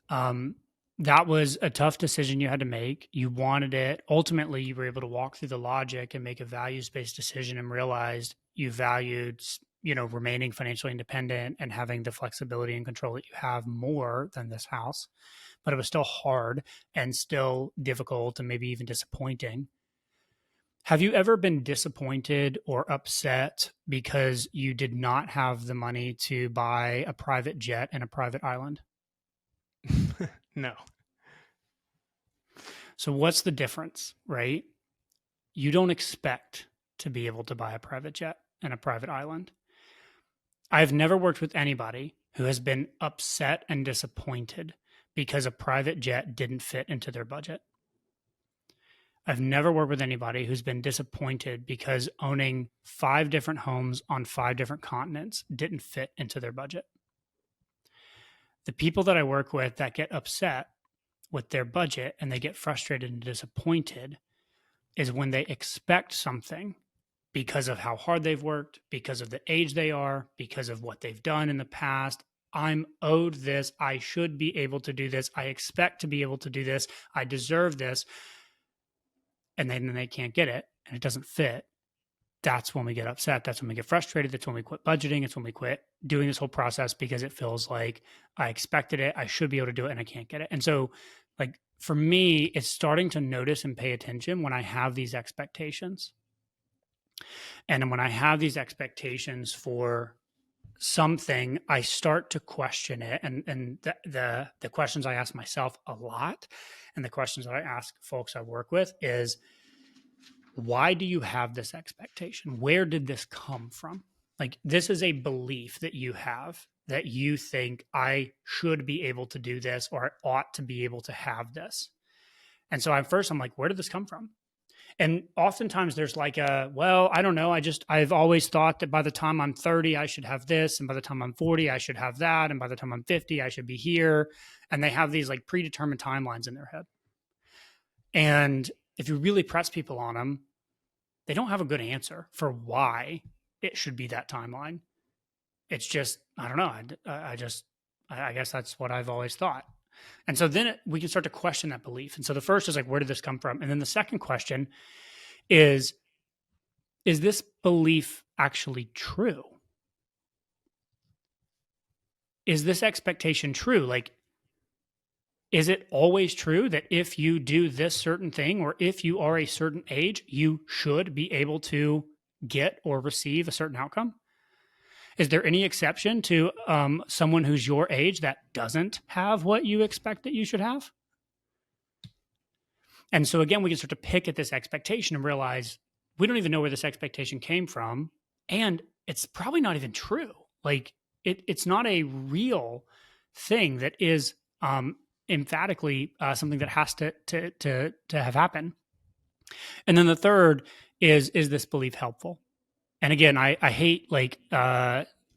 Um, that was a tough decision you had to make. You wanted it. Ultimately, you were able to walk through the logic and make a values-based decision and realized you valued, remaining financially independent and having the flexibility and control that you have more than this house. But it was still hard and still difficult and maybe even disappointing. Have you ever been disappointed or upset because you did not have the money to buy a private jet and a private island? No. So, what's the difference, right? You don't expect to be able to buy a private jet and a private island. I've never worked with anybody who has been upset and disappointed because a private jet didn't fit into their budget. I've never worked with anybody who's been disappointed because owning 5 different homes on 5 different continents didn't fit into their budget. The people that I work with that get upset with their budget and they get frustrated and disappointed is when they expect something because of how hard they've worked, because of the age they are, because of what they've done in the past. I'm owed this. I should be able to do this. I expect to be able to do this. I deserve this. And then they can't get it and it doesn't fit. That's when we get upset. That's when we get frustrated. That's when we quit budgeting. It's when we quit doing this whole process because it feels like I expected it. I should be able to do it and I can't get it. And so, like, for me, it's starting to notice and pay attention when I have these expectations. And when I have these expectations for something, I start to question it. And the questions I ask myself a lot, and the questions that I ask folks I work with is, why do you have this expectation? Where did this come from? Like, this is a belief that you have that you think I should be able to do this or I ought to be able to have this. And so I'm like, where did this come from? And oftentimes there's like I don't know. I've always thought that by the time I'm 30, I should have this. And by the time I'm 40, I should have that. And by the time I'm 50, I should be here. And they have these like predetermined timelines in their head. And if you really press people on them, they don't have a good answer for why it should be that timeline. It's just, I don't know. I guess that's what I've always thought. And so then we can start to question that belief. And so the first is like, where did this come from? And then the second question is this belief actually true? is this expectation true? Like, is it always true that if you do this certain thing, or if you are a certain age, you should be able to get or receive a certain outcome? Is there any exception to someone who's your age that doesn't have what you expect that you should have? And so again, we can start to pick at this expectation and realize we don't even know where this expectation came from. And it's probably not even true. Like it's not a real thing that is emphatically something that has to have happened. And then the third is this belief helpful? And again, I hate like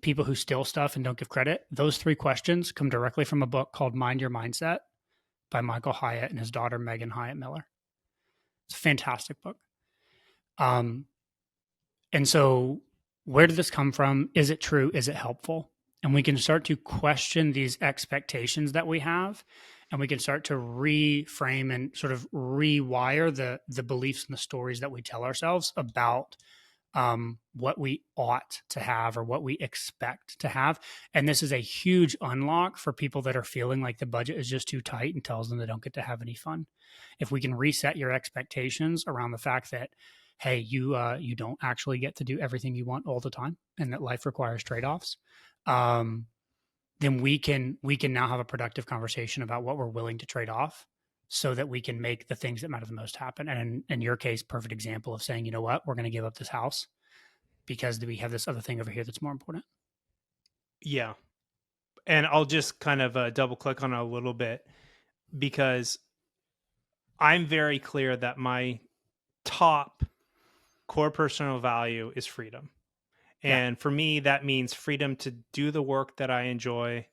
people who steal stuff and don't give credit. Those three questions come directly from a book called Mind Your Mindset by Michael Hyatt and his daughter, Megan Hyatt Miller. It's a fantastic book. And so where did this come from? Is it true? Is it helpful? And we can start to question these expectations that we have, and we can start to reframe and sort of rewire the beliefs and the stories that we tell ourselves about what we ought to have or what we expect to have. And this is a huge unlock for people that are feeling like the budget is just too tight and tells them they don't get to have any fun. If we can reset your expectations around the fact that, hey, you don't actually get to do everything you want all the time, and that life requires trade-offs, then we can now have a productive conversation about what we're willing to trade off, so that we can make the things that matter the most happen. And in your case, perfect example of saying, you know what, we're going to give up this house because we have this other thing over here that's more important. Yeah. And I'll just kind of double click on it a little bit, because I'm very clear that my top core personal value is freedom. And for me, that means freedom to do the work that I enjoy,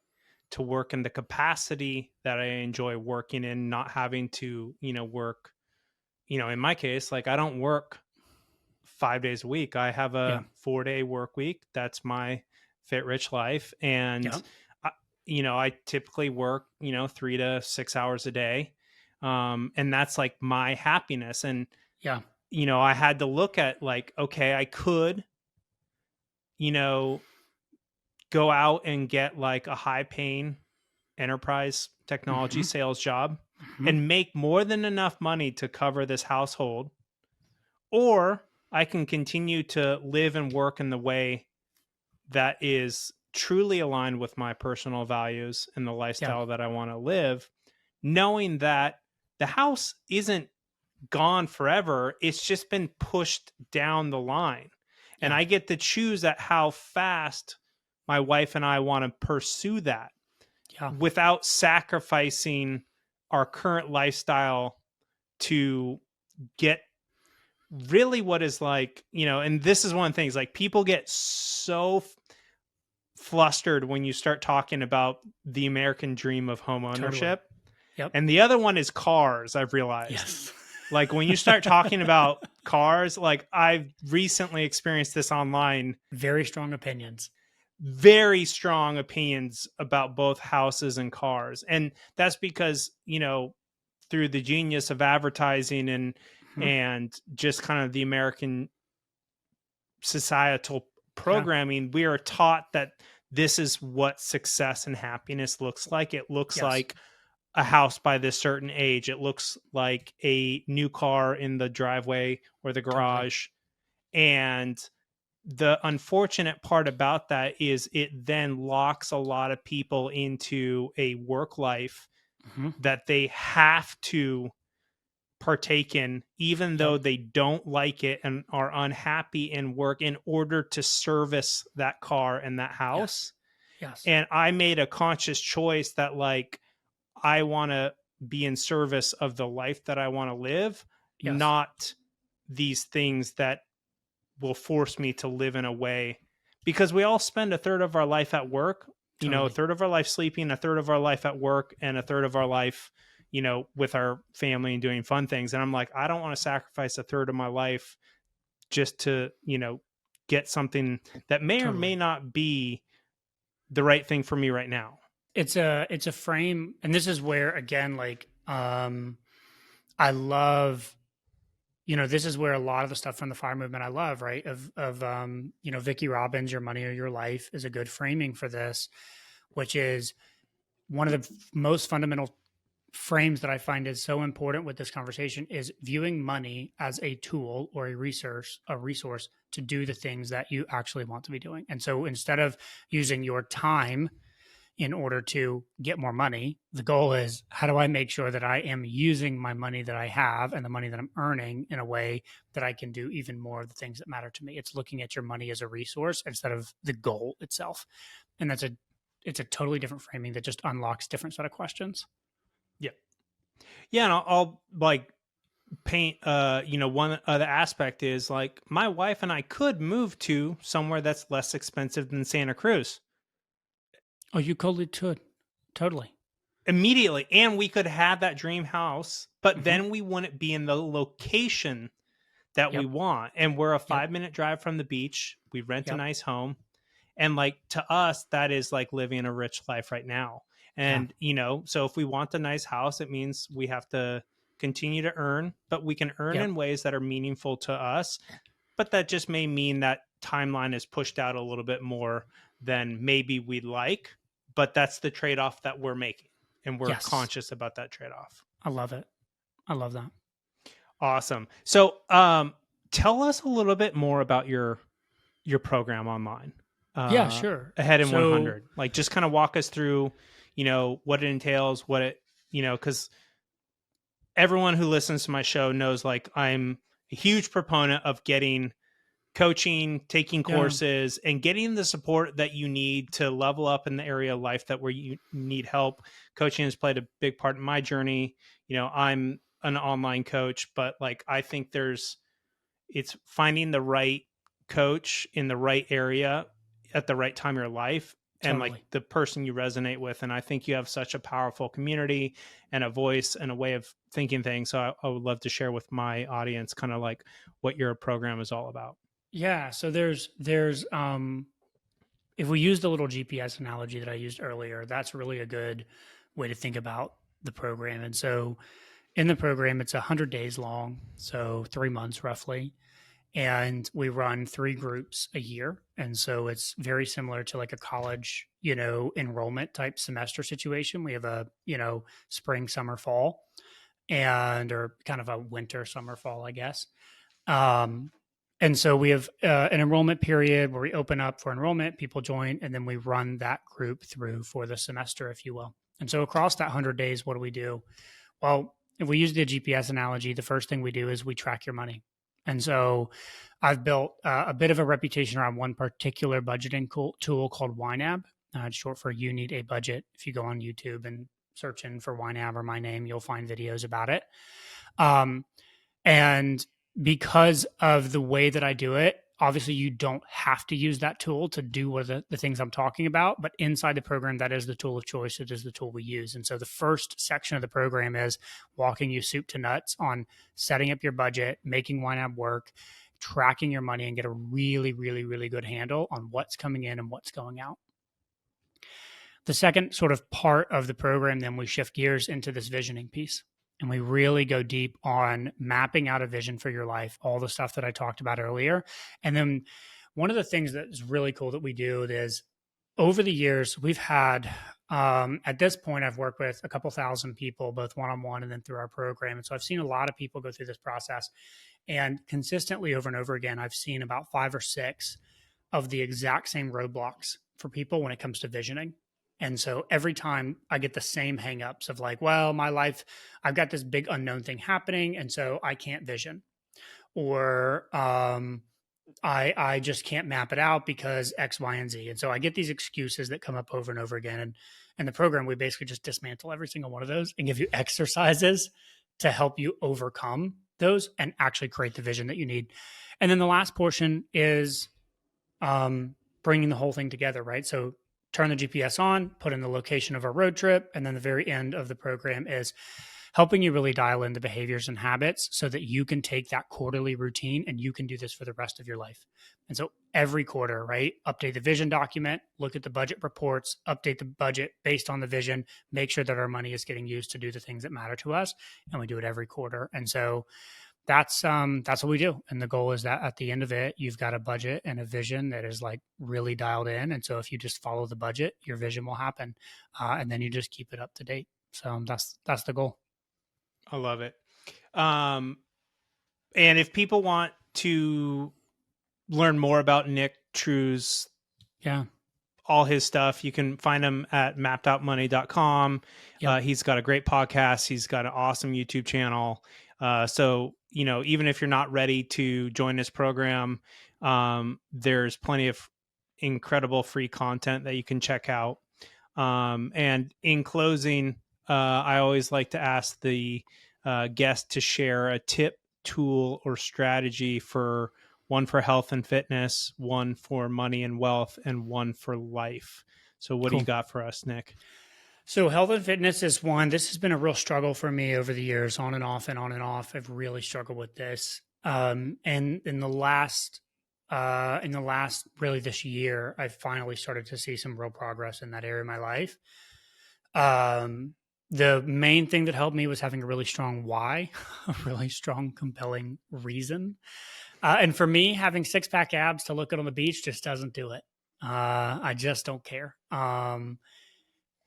to work in the capacity that I enjoy working in, not having to, work, in my case, like I don't work 5 days a week. I have a 4-day work week. That's my fit rich life. And, I typically work, 3 to 6 hours a day. And that's like my happiness. And, I had to look at like, okay, I could, go out and get like a high paying enterprise technology sales job and make more than enough money to cover this household. Or I can continue to live and work in the way that is truly aligned with my personal values and the lifestyle that I want to live, knowing that the house isn't gone forever. It's just been pushed down the line. And I get to choose at how fast my wife and I want to pursue that without sacrificing our current lifestyle to get really what is like, and this is one of the things, like people get so flustered when you start talking about the American dream of home ownership. Totally. And the other one is cars, I've realized. Like when you start talking about cars, like I've recently experienced this online. Very strong opinions about both houses and cars. And that's because, through the genius of advertising and just kind of the American societal programming, we are taught that this is what success and happiness looks like. It looks like a house by this certain age. It looks like a new car in the driveway or the garage. And the unfortunate part about that is it then locks a lot of people into a work life that they have to partake in, even though they don't like it and are unhappy in work, in order to service that car and that house. And I made a conscious choice that like, I want to be in service of the life that I want to live, not these things that will force me to live in a way, because we all spend a third of our life at work, a third of our life sleeping, a third of our life at work, and a third of our life, with our family and doing fun things. And I'm like, I don't want to sacrifice a third of my life just to, get something that may or may not be the right thing for me right now. It's a frame. And this is where, again, like, I love, this is where a lot of the stuff from the FIRE movement I love, right? Vicki Robbins, Your Money or Your Life is a good framing for this, which is one of the most fundamental frames that I find is so important with this conversation is viewing money as a tool or a resource to do the things that you actually want to be doing. And so instead of using your time in order to get more money, the goal is how do I make sure that I am using my money that I have and the money that I'm earning in a way that I can do even more of the things that matter to me. It's looking at your money as a resource instead of the goal itself. And it's a totally different framing that just unlocks different set of questions. Yeah. Yeah. And I'll like paint, one other aspect is like my wife and I could move to somewhere that's less expensive than Santa Cruz Oh, you totally could. Totally. immediately. And we could have that dream house, but Mhm. then we wouldn't be in the location that we Yep. want. And we're a Yep. 5-minute drive from the beach. We rent a Yep. nice home. And like to us, that is like living a rich life right now. Yeah. And, so if we want a nice house, it means we have to continue to earn, but we can earn Yep. in ways that are meaningful to us. But that just may mean that timeline is pushed out a little bit more than maybe we'd like. But that's the trade off that we're making. And we're Yes. conscious about that trade off. I love it. I love that. Awesome. So tell us a little bit more about your program online. Yeah, sure. Ahead in So 100. Like just kind of walk us through, what it entails, what it, because everyone who listens to my show knows like I'm a huge proponent of getting coaching, taking yeah. courses, and getting the support that you need to level up in the area of life that where you need help. Coaching has played a big part in my journey. I'm an online coach, but like I think it's finding the right coach in the right area at the right time of your life and like Totally. the person you resonate with. And I think you have such a powerful community and a voice and a way of thinking things. So I would love to share with my audience kind of like what your program is all about. Yeah. So there's if we use the little GPS analogy that I used earlier, that's really a good way to think about the program. And so in the program, it's 100 days long, so 3 months roughly. And we run 3 groups a year. And so it's very similar to like a college, enrollment type semester situation. We have a, spring, summer, fall, or kind of a winter, summer, fall, I guess. Um, and so we have an enrollment period where we open up for enrollment, people join, and then we run that group through for the semester, if you will. And so across that 100 days, what do we do? Well, if we use the GPS analogy, the first thing we do is we track your money. And so I've built a bit of a reputation around one particular budgeting tool called YNAB. It's short for You Need a Budget. If you go on YouTube and search in for YNAB or my name, you'll find videos about it. And because of the way that I do it, obviously you don't have to use that tool to do what the things I'm talking about, but inside the program, that is the tool of choice. It is the tool we use. And so the first section of the program is walking you soup to nuts on setting up your budget, making YNAB work, tracking your money, and get a really, really, really good handle on what's coming in and what's going out. The second sort of part of the program, then we shift gears into this visioning piece. And we really go deep on mapping out a vision for your life, all the stuff that I talked about earlier. And then one of the things that is really cool that we do is over the years, we've had, at this point, I've worked with a couple thousand people, both one-on-one and then through our program. And so I've seen a lot of people go through this process. And consistently over and over again, I've seen about 5 or 6 of the exact same roadblocks for people when it comes to visioning. And so every time I get the same hangups of like, well, my life, I've got this big unknown thing happening, and so I can't vision, or I just can't map it out because X, Y, and Z. And so I get these excuses that come up over and over again. And in the program, we basically just dismantle every single one of those and give you exercises to help you overcome those and actually create the vision that you need. And then the last portion is bringing the whole thing together, right? So turn the GPS on, put in the location of our road trip, and then the very end of the program is helping you really dial in the behaviors and habits so that you can take that quarterly routine and you can do this for the rest of your life. And so every quarter, right, update the vision document, look at the budget reports, update the budget based on the vision, make sure that our money is getting used to do the things that matter to us. And we do it every quarter. And so that's what we do. And the goal is that at the end of it, you've got a budget and a vision that is like really dialed in. And so if you just follow the budget, your vision will happen, and then you just keep it up to date. So that's the goal. I love it. And if people want to learn more about Nick True's, Yeah. all his stuff, you can find him at mappedoutmoney.com. Yep. He's got a great podcast. He's got an awesome YouTube channel. So, even if you're not ready to join this program, there's plenty of incredible free content that you can check out. And in closing, I always like to ask the guest to share a tip, tool, or strategy for one for health and fitness, one for money and wealth, and one for life. So what do you got for us, Nick? So health and fitness is one. This has been a real struggle for me over the years, on and off and on and off. I've really struggled with this. And in the last really this year, I've finally started to see some real progress in that area of my life. The main thing that helped me was having a really strong why, a really strong, compelling reason. And for me, having 6-pack abs to look at on the beach just doesn't do it. I just don't care.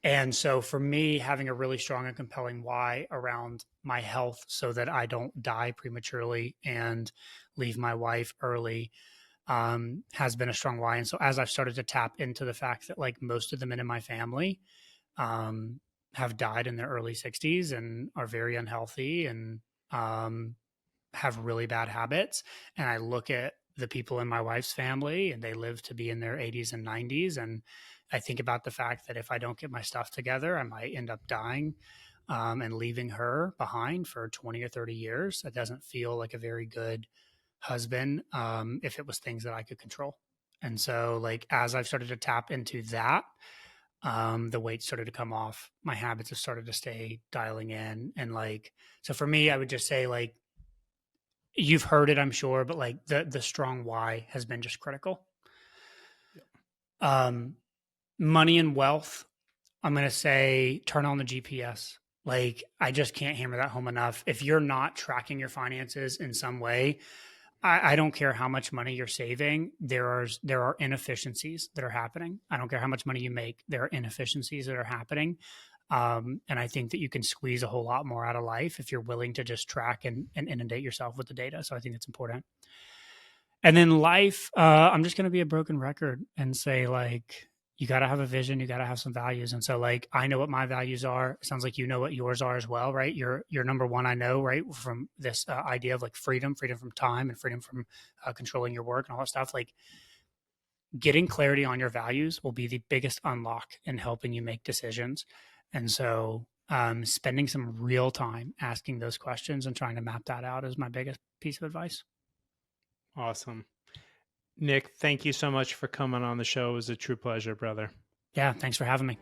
And so for me, having a really strong and compelling why around my health so that I don't die prematurely and leave my wife early has been a strong why. And so as I've started to tap into the fact that like most of the men in my family have died in their early 60s and are very unhealthy and have really bad habits. And I look at the people in my wife's family and they live to be in their 80s and 90s. And I think about the fact that if I don't get my stuff together, I might end up dying and leaving her behind for 20 or 30 years. That doesn't feel like a very good husband if it was things that I could control. And so like, as I've started to tap into that, the weight started to come off. My habits have started to stay dialing in. And like, so for me, I would just say like, you've heard it, I'm sure, but like the strong why has been just critical. Money and wealth, I'm going to say turn on the GPS. Like, I just can't hammer that home enough. If you're not tracking your finances in some way, I don't care how much money you're saving. There are inefficiencies that are happening. I don't care how much money you make. There are inefficiencies that are happening. And I think that you can squeeze a whole lot more out of life if you're willing to just track and inundate yourself with the data. So I think it's important. And then life, I'm just going to be a broken record and say like, you got to have a vision. You got to have some values. And so like, I know what my values are. It sounds like you know what yours are as well, right? You're number one, I know, right? From this idea of like freedom from time and freedom from controlling your work and all that stuff. Like getting clarity on your values will be the biggest unlock in helping you make decisions. And so spending some real time asking those questions and trying to map that out is my biggest piece of advice. Awesome. Nick, thank you so much for coming on the show. It was a true pleasure, brother. Yeah, thanks for having me.